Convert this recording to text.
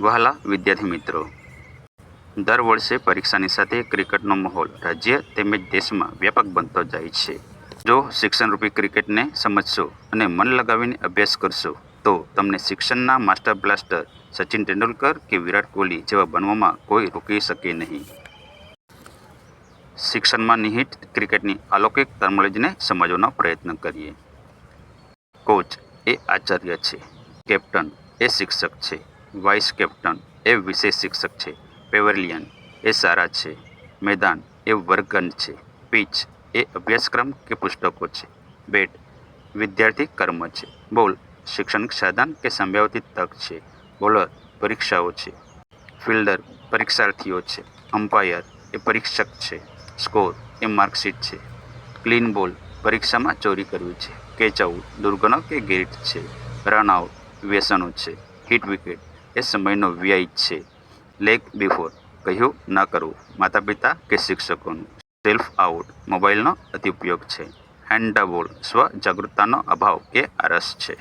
વહાલા વિદ્યાર્થી મિત્રો, દર વર્ષે પરીક્ષાની સાથે ક્રિકેટનો માહોલ રાજ્ય તેમજ દેશમાં વ્યાપક બનતો જાય છે. જો શિક્ષણરૂપી ક્રિકેટને સમજશો અને મન લગાવીને અભ્યાસ કરશો તો તમને શિક્ષણના માસ્ટર બ્લાસ્ટર સચિન તેંડુલકર કે વિરાટ કોહલી જેવા બનવામાં કોઈ રોકી શકે નહીં. શિક્ષણમાં નિહિત ક્રિકેટની અલૌકિક તરમોલજીને સમજવાનો પ્રયત્ન કરીએ. કોચ એ આચાર્ય છે, કેપ્ટન એ શિક્ષક છે, વાઇસ કેપ્ટન એ વિશેષ શિક્ષક છે, પેવેલિયન એ શાળા છે, મેદાન એ વર્ગખંડ છે, પિચ એ અભ્યાસક્રમ કે પુસ્તકો છે, બેટ વિદ્યાર્થી કર્મ છે, બોલ શૈક્ષણિક સાધન કે સંભવિત તક છે, બોલર પરીક્ષાઓ છે, ફિલ્ડર પરીક્ષાર્થીઓ છે, અમ્પાયર એ પરીક્ષક છે, સ્કોર એ માર્કશીટ છે, ક્લીન બોલ પરીક્ષામાં ચોરી કરવી છે, કેચ આઉટ દુર્ગુણો કે ગેટ છે, રન આઉટ વ્યસનો છે, હિટ વિકેટ એ સમયનો વ્યય છે, લેગ બિફોર કહ્યું ન કરવું માતા પિતા કે શિક્ષકોનું, સેલ્ફ આઉટ મોબાઈલનો અતિઉપયોગ છે, હેન્ડ ધ બોલ સ્વ જાગૃતતાનો અભાવ કે આરસ છે.